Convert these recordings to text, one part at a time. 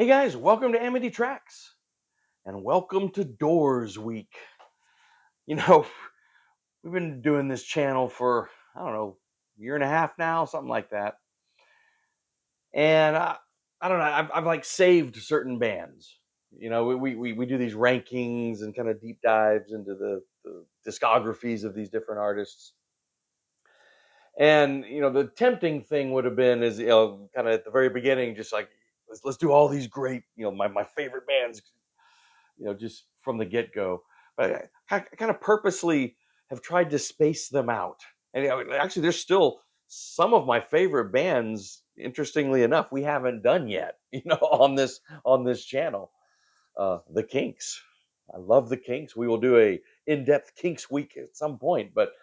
Hey guys, welcome to Amity Tracks and welcome to Doors Week. You know, we've been doing this channel for, I don't know, year and a half now, something like that. And I don't know, I've like saved certain bands. We do these rankings and kind of deep dives into the discographies of these different artists. And, the tempting thing would have been is, kind of at the very beginning, just like, let's do all these great, my favorite bands, just from the get go. But I kind of purposely have tried to space them out. And actually, there's still some of my favorite bands. Interestingly enough, we haven't done yet. On this channel, the Kinks. I love the Kinks. We will do a in-depth Kinks week at some point. But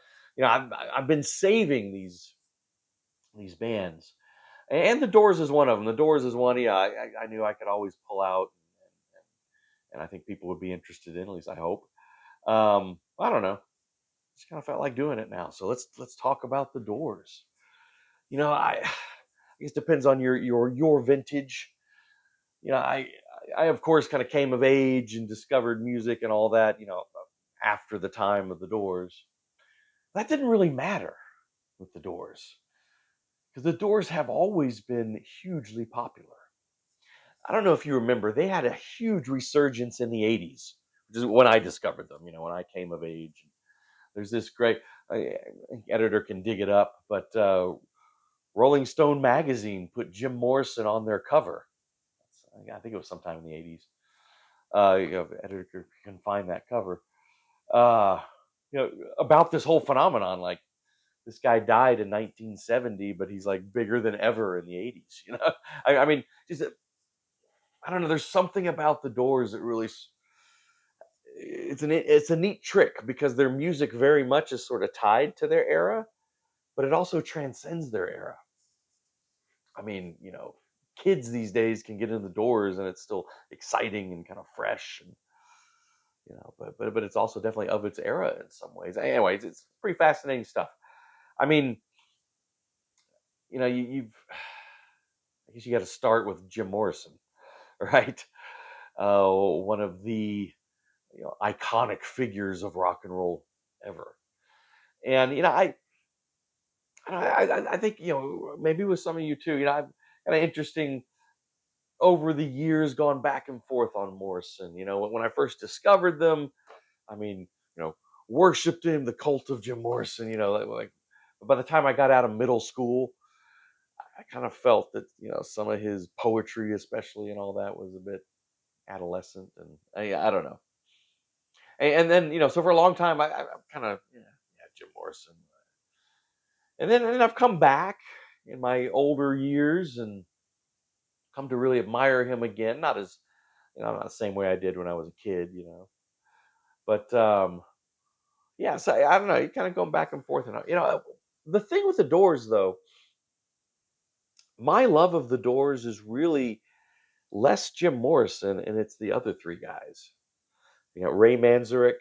I've been saving these bands, and the Doors is one of them. The Doors is one. Yeah, I knew I could always pull out, and I think people would be interested in. At least I hope. I don't know. Just kind of felt like doing it now. So let's talk about the Doors. I guess it depends on your vintage. I of course kind of came of age and discovered music and all that. After the time of the Doors, that didn't really matter with the Doors because the Doors have always been hugely popular. I don't know if you remember, they had a huge resurgence in the '80s, which is when I discovered them. When I came of age. There's this great editor can dig it up, but Rolling Stone magazine put Jim Morrison on their cover. I think it was sometime in the '80s. Editor can find that cover. Uh, about this whole phenomenon, like this guy died in 1970, but he's like bigger than ever in the '80s. I mean, just I don't know. There's something about the Doors that really it's a neat trick because their music very much is sort of tied to their era, but it also transcends their era. I mean, kids these days can get in the Doors and it's still exciting and kind of fresh, and but it's also definitely of its era in some ways. Anyways, it's pretty fascinating stuff. I mean, you've I guess you got to start with Jim Morrison, right? One of the iconic figures of rock and roll ever. And I think maybe with some of you too. I've kind of interesting over the years gone back and forth on Morrison. When I first discovered them, I mean, worshipped him, the cult of Jim Morrison. Like by the time I got out of middle school, I kind of felt that some of his poetry, especially and all that, was a bit adolescent, and I don't know. And then so for a long time, I'm kind of Jim Morrison, and then I've come back in my older years and come to really admire him again. Not as not the same way I did when I was a kid, but yeah. So I don't know. You kind of going back and forth, and the thing with the Doors, though, my love of the Doors is really less Jim Morrison, and it's the other three guys. Ray Manzarek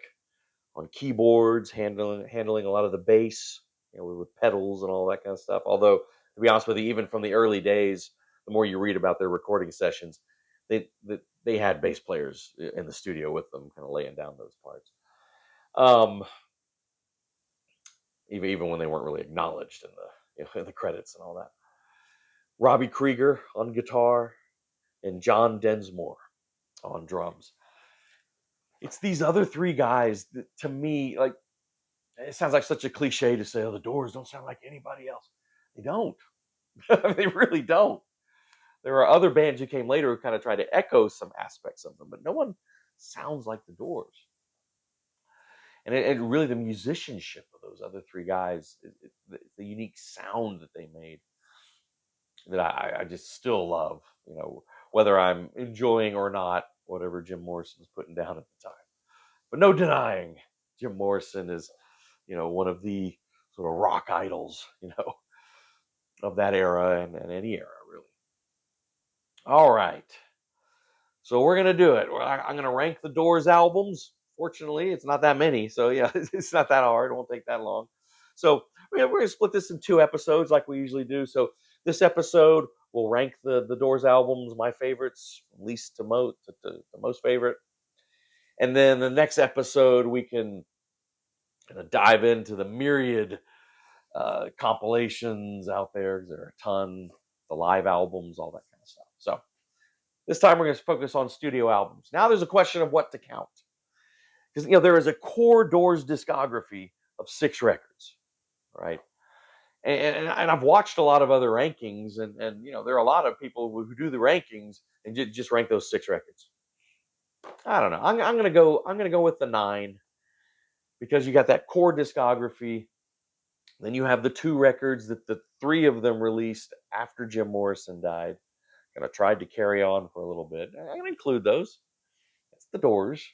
on keyboards, handling a lot of the bass, with pedals and all that kind of stuff. Although, to be honest with you, even from the early days, the more you read about their recording sessions, they had bass players in the studio with them, kind of laying down those parts. Um, even when they weren't really acknowledged in the in the credits and all that. Robbie Krieger on guitar and John Densmore on drums. It's these other three guys that, to me, like, it sounds like such a cliche to say, "Oh, the Doors don't sound like anybody else." They don't. They really don't. There are other bands who came later who kind of try to echo some aspects of them, but no one sounds like the Doors. And really, the musicianship of those other three guys, the unique sound that they made, that I just still love. Whether I'm enjoying or not whatever Jim Morrison's putting down at the time. But no denying, Jim Morrison is, one of the sort of rock idols, of that era and any era, really. All right. So we're going to do it. I'm going to rank the Doors albums. Fortunately, it's not that many. So, yeah, it's not that hard. It won't take that long. So we're going to split this in two episodes like we usually do. So this episode we'll rank the Doors albums, my favorites, least to most to most favorite, and then the next episode we can kind of dive into the myriad compilations out there. There are a ton, the live albums, all that kind of stuff. So this time we're going to focus on studio albums. Now there's a question of what to count, because there is a core Doors discography of 6 records, right? And I've watched a lot of other rankings, and there are a lot of people who do the rankings and just rank those 6 records. I don't know. I'm gonna go with the 9, because you got that core discography. Then you have the 2 records that the 3 of them released after Jim Morrison died. Kind of tried to carry on for a little bit. I'm gonna include those. That's the Doors,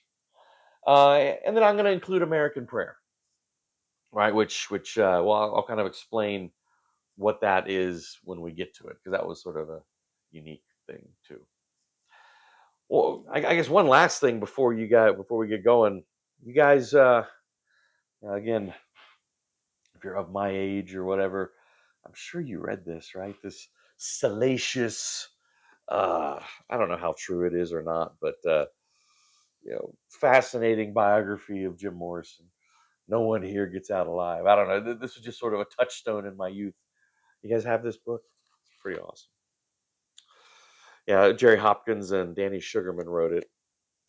and then I'm gonna include American Prayer, right? Which well, I'll kind of explain what that is when we get to it, because that was sort of a unique thing too. Well, I guess one last thing before we get going, you guys, again, if you're of my age or whatever, I'm sure you read this, right? This salacious, I don't know how true it is or not, but fascinating biography of Jim Morrison. No one here gets out alive. I don't know. This was just sort of a touchstone in my youth. You guys have this book? It's pretty awesome. Yeah, Jerry Hopkins and Danny Sugarman wrote it.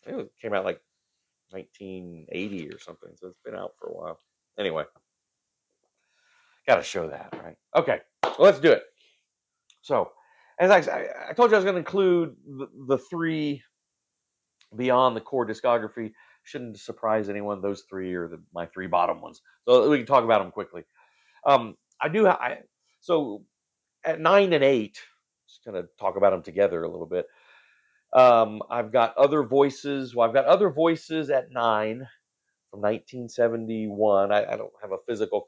It came out like 1980 or something, so it's been out for a while. Anyway, got to show that, right? Okay, well, let's do it. So, as I told you, I was going to include the 3 beyond the core discography. Shouldn't surprise anyone. Those 3 are my 3 bottom ones. So we can talk about them quickly. I do. So at 9 and 8, just kind of talk about them together a little bit. I've got Other Voices. Well, I've got Other Voices at 9 from 1971. I don't have a physical.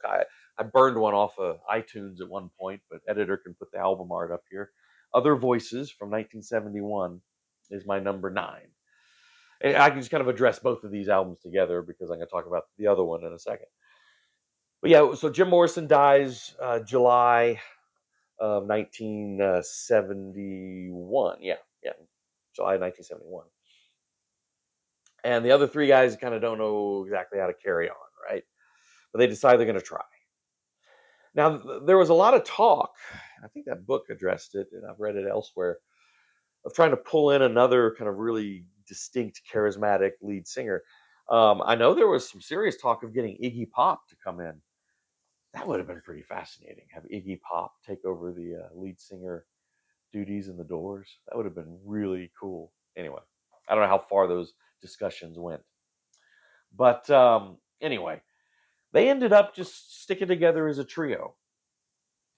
I burned one off of iTunes at one point, but editor can put the album art up here. Other Voices from 1971 is my number 9. And I can just kind of address both of these albums together, because I'm going to talk about the other one in a second. But yeah, so Jim Morrison dies July of 1971. Yeah, July 1971. And the other 3 guys kind of don't know exactly how to carry on, right? But they decide they're going to try. Now, there was a lot of talk, I think that book addressed it, and I've read it elsewhere, of trying to pull in another kind of really distinct, charismatic lead singer. I know there was some serious talk of getting Iggy Pop to come in. That would have been pretty fascinating. Have Iggy Pop take over the lead singer duties in the Doors. That would have been really cool. Anyway, I don't know how far those discussions went. But anyway, they ended up just sticking together as a trio.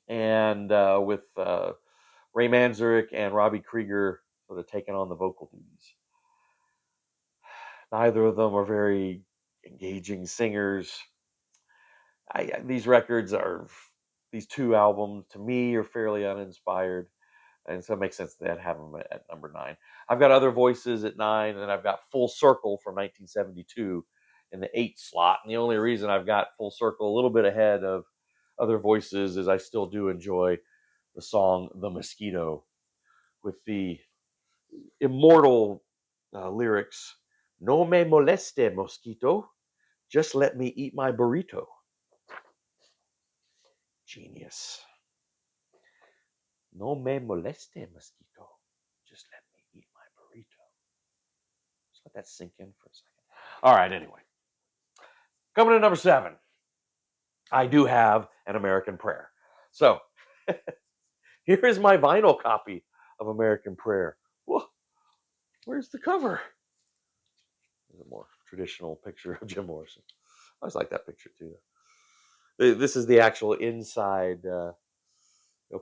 And with Ray Manzarek and Robbie Krieger sort of taking on the vocal duties. Neither of them are very engaging singers. These 2 albums, to me, are fairly uninspired. And so it makes sense that I'd have them at number 9. I've got Other Voices at 9, and I've got Full Circle from 1972 in the 8 slot. And the only reason I've got Full Circle a little bit ahead of Other Voices is I still do enjoy the song The Mosquito, with the immortal lyrics, "No me moleste, mosquito, just let me eat my burrito." Genius. No me moleste, mosquito, just let me eat my burrito. Just let that sink in for a second. All right, anyway. Coming to number 7, I do have An American Prayer. So, here is my vinyl copy of American Prayer. Whoa, where's the cover? There's a more traditional picture of Jim Morrison. I always like that picture too. This is the actual inside,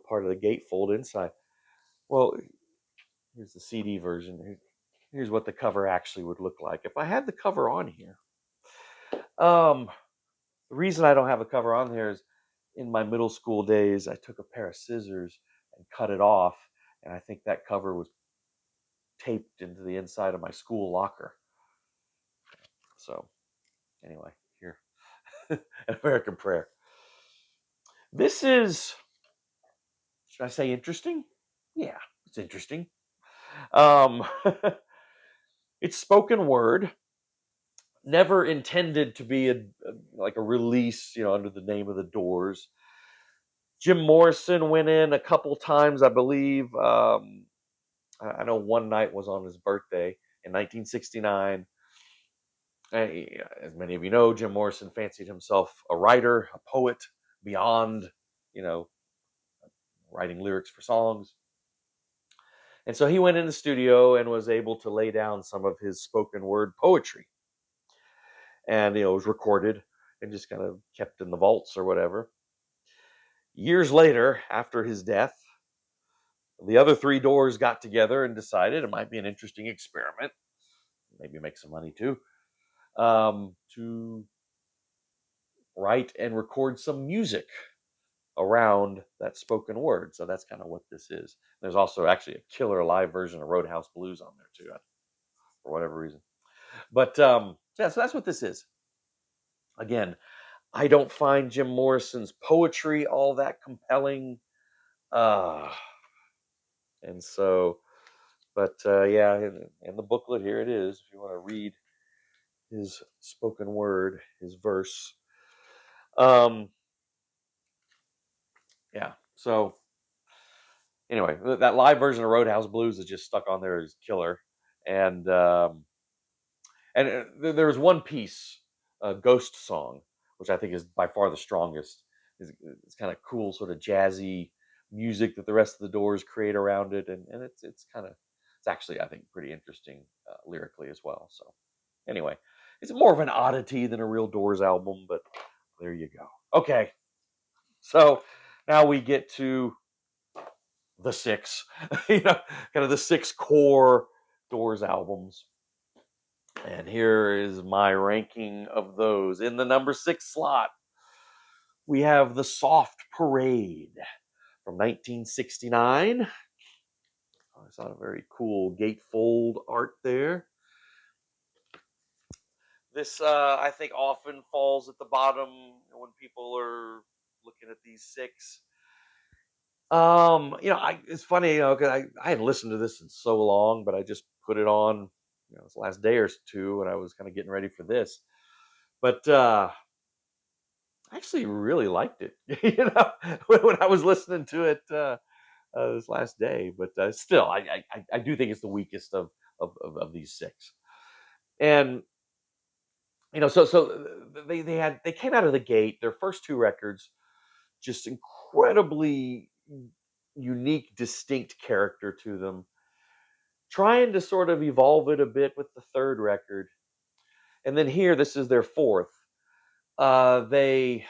part of the gatefold inside. Well, here's the CD version. Here's what the cover actually would look like if I had the cover on here. The reason I don't have a cover on here is, in my middle school days, I took a pair of scissors and cut it off, and I think that cover was taped into the inside of my school locker. So, anyway, here, An American Prayer. This is, should I say, interesting? Yeah, it's interesting. Um, it's spoken word, never intended to be like a release, under the name of the Doors. Jim Morrison went in a couple times, I believe. I know one night was on his birthday in 1969. As many of you know, Jim Morrison fancied himself a writer, a poet, beyond, you know, writing lyrics for songs. And so he went in the studio and was able to lay down some of his spoken word poetry. And, it was recorded and just kind of kept in the vaults or whatever. Years later, after his death, the other three Doors got together and decided it might be an interesting experiment, maybe make some money too, to write and record some music around that spoken word. So that's kind of what this is. There's also actually a killer live version of Roadhouse Blues on there too, for whatever reason. But yeah, so that's what this is. Again, I don't find Jim Morrison's poetry all that compelling. Uh, and so, but yeah, in the booklet here it is. If you want to read his spoken word, his verse. Um, yeah. So anyway, that live version of Roadhouse Blues is just stuck on there as killer, and there was one piece, a ghost song, which I think is by far the strongest. It's kind of cool, sort of jazzy music that the rest of the Doors create around it, and it's actually, I think, pretty interesting lyrically as well. So anyway, it's more of an oddity than a real Doors album, but there you go. Okay, so now we get to the six, kind of the six core Doors albums. And here is my ranking of those. In the number 6 slot, we have The Soft Parade from 1969. I saw a very cool gatefold art there. This, I think, often falls at the bottom when people are looking at these six. It's funny, because I hadn't listened to this in so long, but I just put it on, this last day or two when I was kind of getting ready for this. But I actually really liked it, when I was listening to it this last day. But still, I do think it's the weakest of these six. And so they came out of the gate. Their first two records, just incredibly unique, distinct character to them. Trying to sort of evolve it a bit with the third record, and then here, this is their fourth. They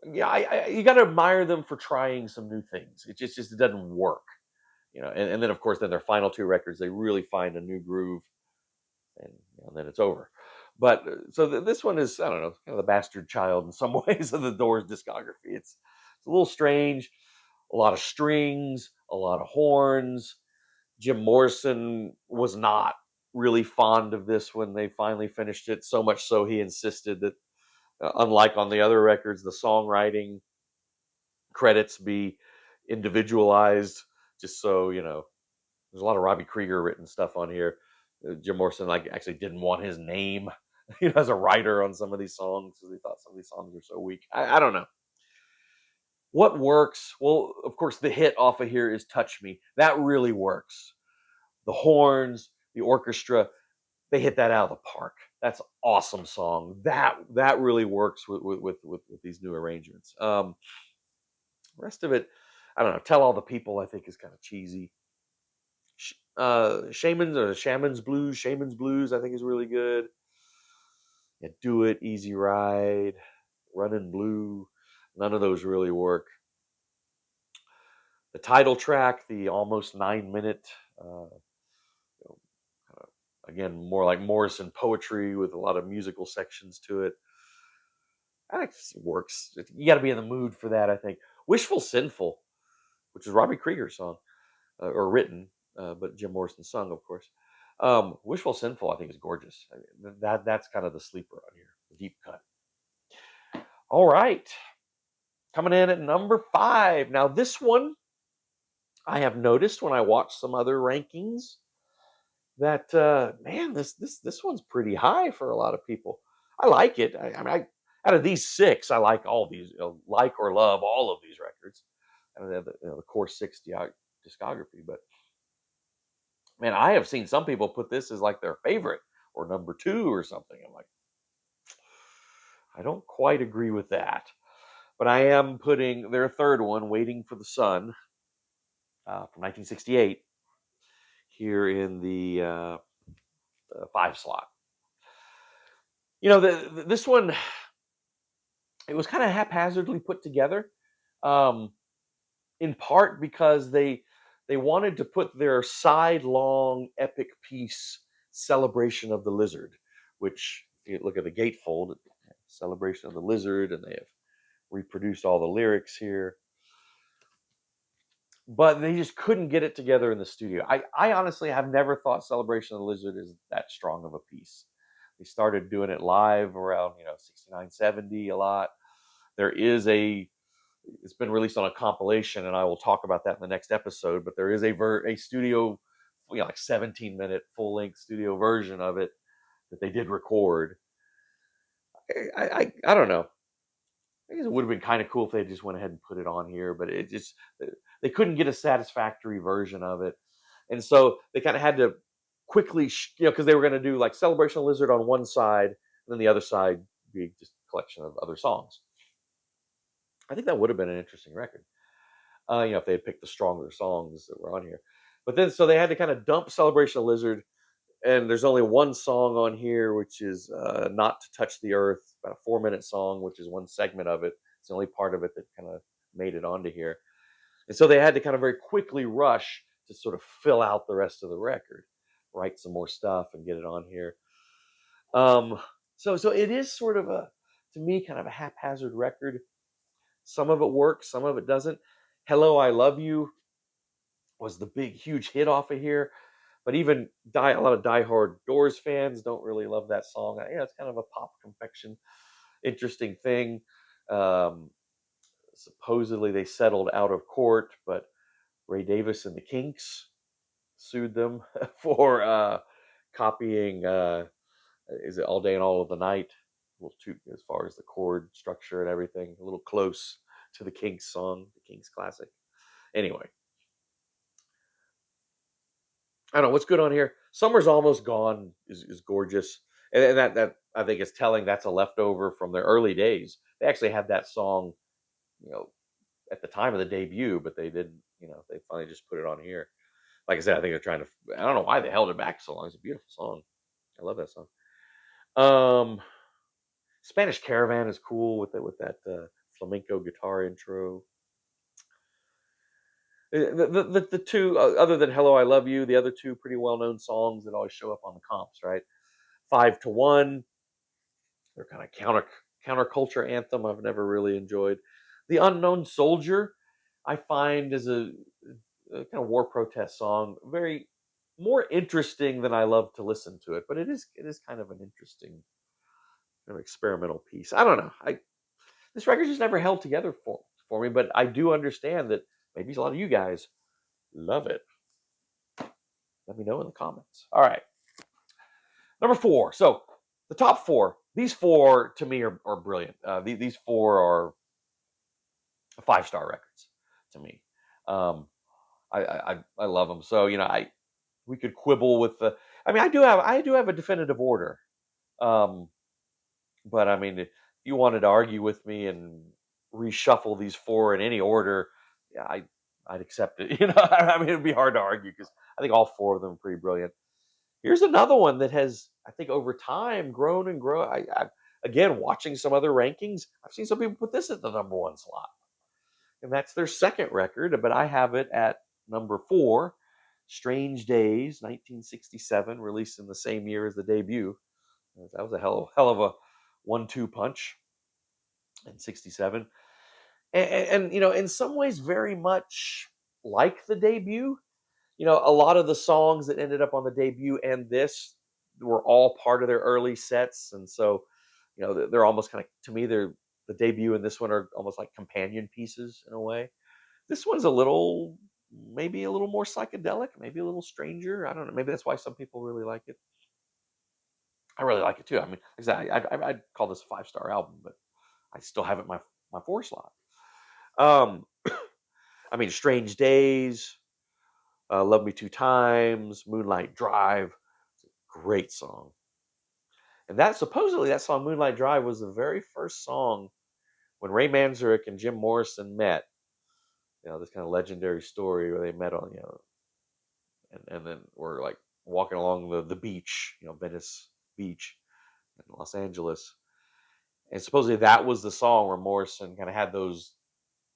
Yeah, you got to admire them for trying some new things. It doesn't work, and then of course, then their final two records, they really find a new groove, and then it's over. But so this one is, I don't know, kind of the bastard child in some ways of the Doors discography. It's a little strange, a lot of strings, a lot of horns. Jim Morrison was not really fond of this when they finally finished it. So much so he insisted that, unlike on the other records, the songwriting credits be individualized, just so there's a lot of Robbie Krieger written stuff on here. Jim Morrison actually didn't want his name as a writer on some of these songs because he thought some of these songs were so weak. I don't know what works. Well, of course, the hit off of here is Touch Me. That really works. The horns, the orchestra, they hit that out of the park. That's an awesome song. That really works with these new arrangements. Rest of it, I don't know. Tell All the People, I think, is kind of cheesy. Shaman's Blues, I think, is really good. Yeah, Do It, Easy Ride, Running Blue. None of those really work. The title track, the almost 9-minute, you know, again, more like Morrison poetry with a lot of musical sections to it. That works. You got to be in the mood for that, I think. Wishful Sinful, which is Robbie Krieger's song, or written, but Jim Morrison sung, of course. Wishful Sinful, I think, is gorgeous. I mean, that's kind of the sleeper on here, the deep cut. All right, coming in at number 5. Now this one, I have noticed when I watch some other rankings that man, this one's pretty high for a lot of people. I like it. I mean, out of these six, I like all these, like or love all of these records. And the core six discography. But man, I have seen some people put this as like their favorite or number two or something. I'm like, I don't quite agree with that. But I am putting their third one, "Waiting for the Sun," from 1968, here in the five slot. This one, it was kind of haphazardly put together, um, in part because they wanted to put their sidelong epic piece, "Celebration of the Lizard," which, if you look at the gatefold, "Celebration of the Lizard," and they have reproduced all the lyrics here. But they just couldn't get it together in the studio. I honestly have never thought "Celebration of the Lizard" is that strong of a piece. They started doing it live around 69, 70 a lot. There is it's been released on a compilation, and I will talk about that in the next episode. But there is a studio, like 17-minute full length studio version of it that they did record. I don't know. I guess it would have been kind of cool if they just went ahead and put it on here, but it just they couldn't get a satisfactory version of it, and so they kind of had to quickly, because they were going to do like "Celebration of Lizard" on one side, and then the other side be just a collection of other songs. I think that would have been an interesting record, if they had picked the stronger songs that were on here. But then, so they had to kind of dump "Celebration of Lizard," and there's only one song on here, which is "Not to Touch the Earth," about a 4-minute song, which is one segment of it. It's the only part of it that kind of made it onto here. And so they had to kind of very quickly rush to sort of fill out the rest of the record, write some more stuff and get it on here. Um, so it is sort of to me, kind of a haphazard record. Some of it works, some of it doesn't. "Hello, I Love You" was the big, huge hit off of here. But even a lot of diehard Doors fans don't really love that song. It's kind of a pop confection, interesting thing. Um, Supposedly they settled out of court, but Ray Davis and the Kinks sued them for copying. Is it "All Day and All of the Night"? A little too, as far as the chord structure and everything, a little close to the Kinks song, the Kinks classic. Anyway, I don't know what's good on here. "Summer's Almost Gone" is gorgeous, and that I think is telling. That's a leftover from their early days. They actually had that song, you know, at the time of the debut, but they didn't. They finally just put it on here. Like I said, I think they're trying to. I don't know why they held it back so long. It's a beautiful song. I love that song. Um, "Spanish Caravan" is cool with that flamenco guitar intro. The two, other than "Hello, I Love You," the other two pretty well known songs that always show up on the comps, right? "5 to 1," they're kind of counterculture anthem I've never really enjoyed. "The Unknown Soldier," I find is a kind of war protest song, very more interesting than I love to listen to it, but it is kind of an interesting kind of experimental piece. I don't know. This record just never held together for me, but I do understand that maybe a lot of you guys love it. Let me know in the comments. All right. Number four. So the top four, these four to me are brilliant. These four are 5-star records to me. I love them. So we could quibble with the. I mean, I do have a definitive order. Um, but I mean, if you wanted to argue with me and reshuffle these four in any order, yeah, I'd accept it. I mean, it'd be hard to argue because I think all four of them are pretty brilliant. Here's another one that has, I think, over time grown and grown. Again, watching some other rankings, I've seen some people put this at the number one slot, and that's their second record. But I have it at number four, "Strange Days," 1967, released in the same year as the debut. That was a hell of a 1-2 punch in '67, and in some ways, very much like the debut. A lot of the songs that ended up on the debut and this were all part of their early sets, and so they're almost kind of, to me, they're the debut and this one are almost like companion pieces in a way. This one's a little maybe a little more psychedelic, maybe a little stranger. I don't know. Maybe that's why some people really like it. I really like it too. I mean, like I said, I'd call this a 5-star album, but I still have it in my 4 slot. Um, I mean, Strange Days, Love Me Two Times, Moonlight Drive. It's a great song. And that supposedly that song Moonlight Drive was the very first song when Ray Manzarek and Jim Morrison met. This kind of legendary story where they met on, and then we're like walking along the beach, Venice Beach in Los Angeles. And supposedly that was the song where Morrison kind of had those,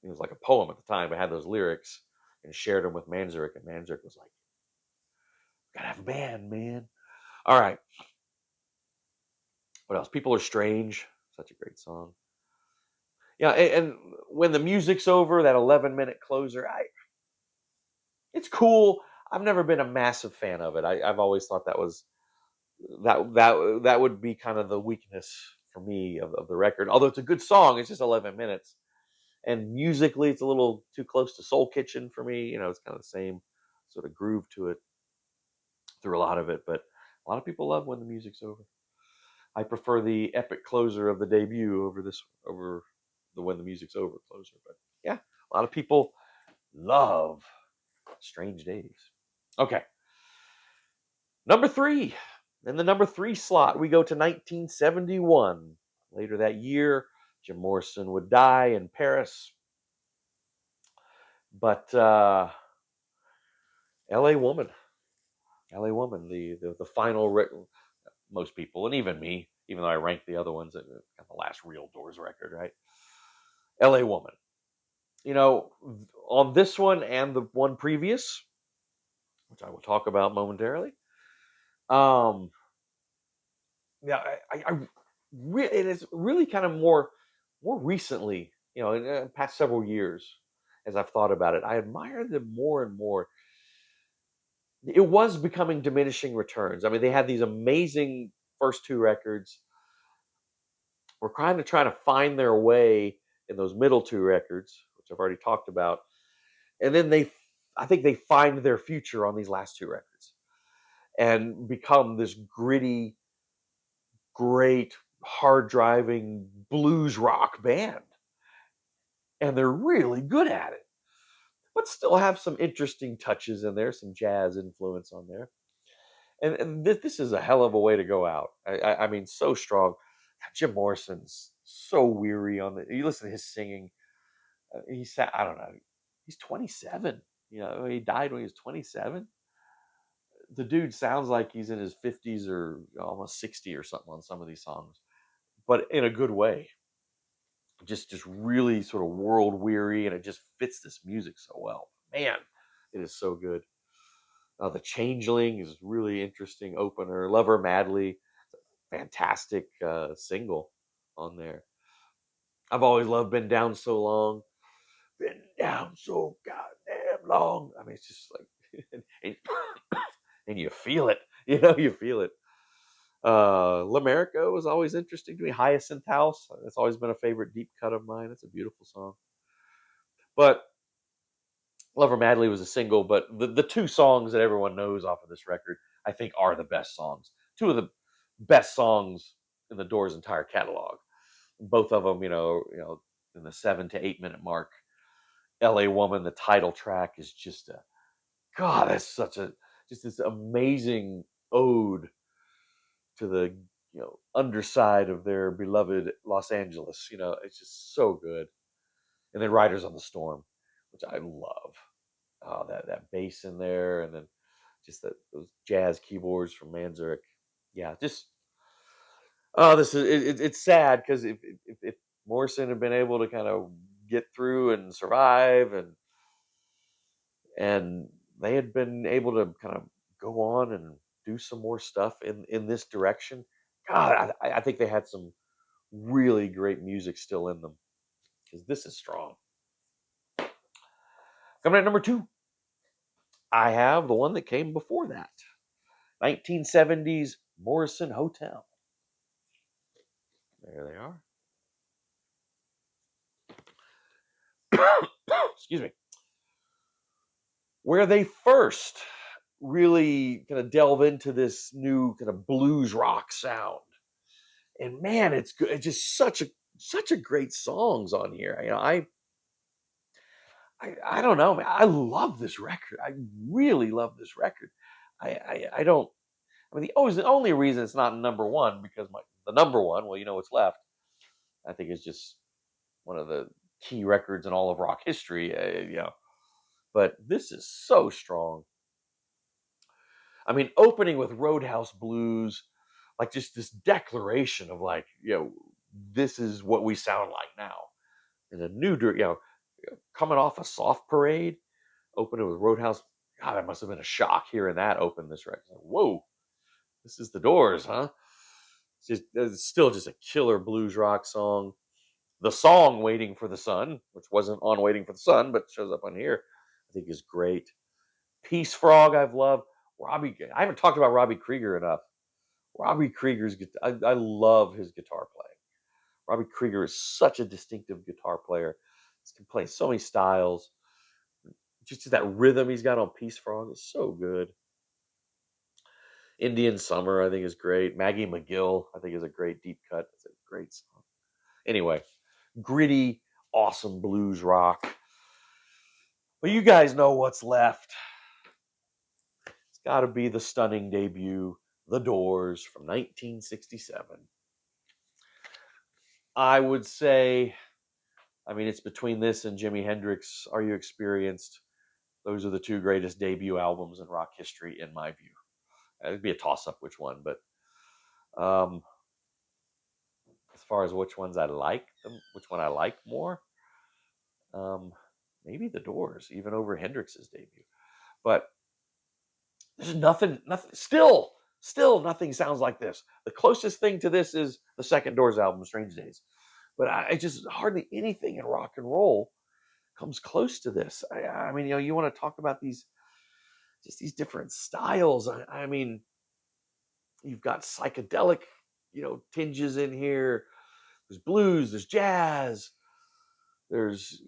it was like a poem at the time, but had those lyrics and shared them with Manzarek. And Manzarek was like, gotta have a band, man. All right. What else? People Are Strange. Such a great song. Yeah. And when the music's over, that 11-minute closer, it's cool. I've never been a massive fan of it. I've always thought that was that would be kind of the weakness for me of the record. Although it's a good song, it's just 11 minutes, and musically, it's a little too close to Soul Kitchen for me. It's kind of the same sort of groove to it through a lot of it. But a lot of people love When the Music's Over. I prefer the epic closer of the debut over the When the Music's Over closer. But yeah, a lot of people love Strange Days. Okay, number 3. In the number 3 slot, we go to 1971. Later that year, Jim Morrison would die in Paris. But L.A. Woman, L.A. Woman, the final most people, and even me, even though I rank the other ones, kind of the last real Doors record, right? L.A. Woman. On this one and the one previous, which I will talk about momentarily. Um, yeah, it is really kind of more recently, in the past several years, as I've thought about it, I admire them more and more. It was becoming diminishing returns. I mean, they had these amazing first 2 records. We're kind of trying to find their way in those middle 2 records, which I've already talked about, and then I think they find their future on these last 2 records and become this gritty, great, hard driving blues rock band. And they're really good at it, but still have some interesting touches in there, some jazz influence on there. And this is a hell of a way to go out. I mean, so strong. Jim Morrison's so weary on the. You listen to his singing. I don't know. He's 27. He died when he was 27. The dude sounds like he's in his 50s or almost 60 or something on some of these songs, but in a good way. Just really sort of world weary, and it just fits this music so well. Man, it is so good. The Changeling is really interesting opener. Love Her Madly, fantastic single on there. I've always loved Been Down So Long. Been down so goddamn long. I mean, it's just like, and you feel it. You feel it. L'America was always interesting to me. Hyacinth House, that's always been a favorite deep cut of mine. It's a beautiful song. But Love Her Madly was a single, but the 2 songs that everyone knows off of this record, I think, are the best songs. 2 of the best songs in the Doors' entire catalog. Both of them, in the 7 to 8 minute mark. L.A. Woman, the title track, is just God. That's such just this amazing ode to the underside of their beloved Los Angeles. It's just so good. And then Riders on the Storm, which I love. Oh, that bass in there, and then just those jazz keyboards from Manzarek. Yeah, just this is it's sad because if Morrison had been able to kind of get through and survive, and they had been able to kind of go on and do some more stuff in this direction, God, I think they had some really great music still in them, because this is strong. Coming at number 2, I have the one that came before that, 1970s Morrison Hotel. There they are. Excuse me. where they first really kind of delve into this new kind of blues rock sound. And man, it's good. It's just such a great songs on here. I don't know, man. I love this record. I really love this record. I don't. I mean, the only reason it's not number one because the number one. Well, you know what's left. I think is just one of the key records in all of rock history. But this is so strong. I mean, opening with Roadhouse Blues, like just this declaration of like, this is what we sound like now. And a new, coming off a Soft Parade, opening with Roadhouse. God, that must have been a shock hearing that open this record. Like, whoa, this is the Doors, huh? It's still just a killer blues rock song. The song "Waiting for the Sun," which wasn't on "Waiting for the Sun," but shows up on here, I think is great. Peace Frog, I've loved. I haven't talked about Robbie Krieger enough. Robbie Krieger's I love his guitar playing. Robbie Krieger is such a distinctive guitar player. He can play so many styles. Just that rhythm he's got on Peace Frog is so good. Indian Summer, I think, is great. Maggie McGill, I think, is a great deep cut. It's a great song. Anyway, gritty, awesome blues rock. But you guys know what's left. It's got to be the stunning debut, The Doors from 1967. I would say, I mean, it's between this and Jimi Hendrix, Are You Experienced? Those are the two greatest debut albums in rock history, in my view. It'd be a toss-up which one, but um, as far as which ones I like, which one I like more, um, maybe The Doors, even over Hendrix's debut. But there's nothing. Still, nothing sounds like this. The closest thing to this is the second Doors album, Strange Days. But I just hardly anything in rock and roll comes close to this. I mean, you want to talk about these different styles. I mean, you've got psychedelic, tinges in here. There's blues, there's jazz, there's,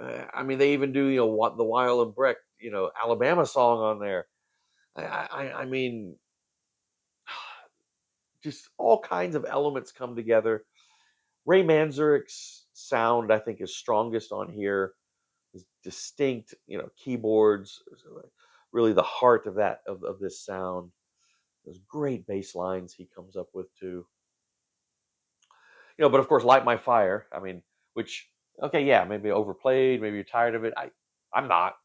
I mean, they even do, what the Weil and Breck, Alabama song on there. I mean, just all kinds of elements come together. Ray Manzarek's sound, I think, is strongest on here. His distinct, keyboards, really the heart of of this sound. Those great bass lines he comes up with too. But of course, Light My Fire. I mean, which okay, yeah, maybe overplayed, maybe you're tired of it. I'm not.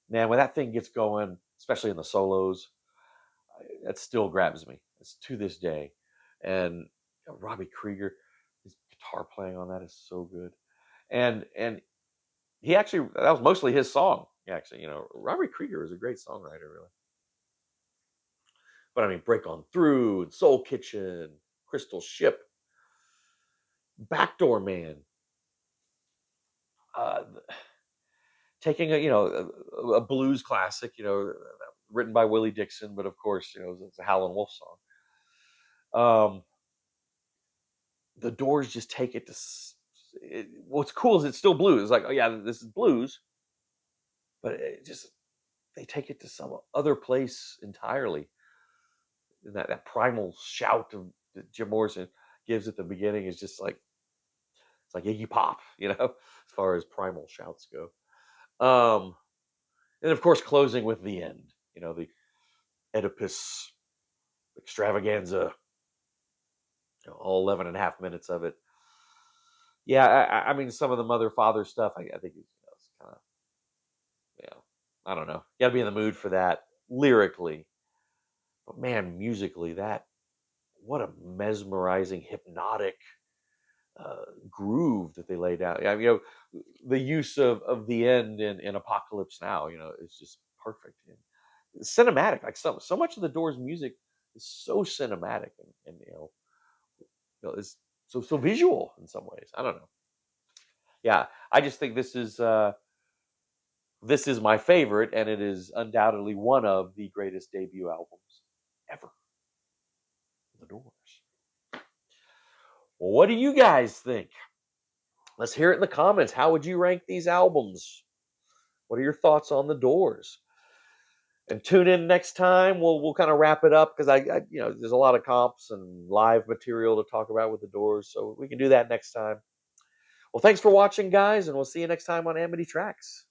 Man, when that thing gets going, especially in the solos, that still grabs me. It's to this day. And Robbie Krieger, his guitar playing on that is so good. And he actually that was mostly his song. Actually, Robbie Krieger is a great songwriter, really. But I mean, Break On Through, and Soul Kitchen, Crystal Ship, Backdoor Man, uh, taking a blues classic, written by Willie Dixon, but of course, it's a Howlin' Wolf song. The Doors just take it to. What's cool is it's still blues. It's like, oh yeah, this is blues, but they take it to some other place entirely. And that primal shout of that Jim Morrison gives at the beginning is just like it's like Iggy Pop, as far as primal shouts go. And of course, closing with the end, the Oedipus extravaganza, all 11 and a half minutes of it. Yeah, I mean, some of the mother father stuff, I think it's kind of, yeah, I don't know. You got to be in the mood for that lyrically, but man, musically, what a mesmerizing, hypnotic groove that they laid out. Yeah, the use of the end in Apocalypse Now, is just perfect. And cinematic, like so much of the Doors music is so cinematic and is so visual in some ways. I don't know. Yeah, I just think this is my favorite, and it is undoubtedly one of the greatest debut albums ever. The Doors. Well, what do you guys think? Let's hear it in the comments. How would you rank these albums? What are your thoughts on the Doors? And tune in next time. We'll kind of wrap it up because there's a lot of comps and live material to talk about with the Doors, so we can do that next time. Well, thanks for watching, guys, and we'll see you next time on Amity Tracks.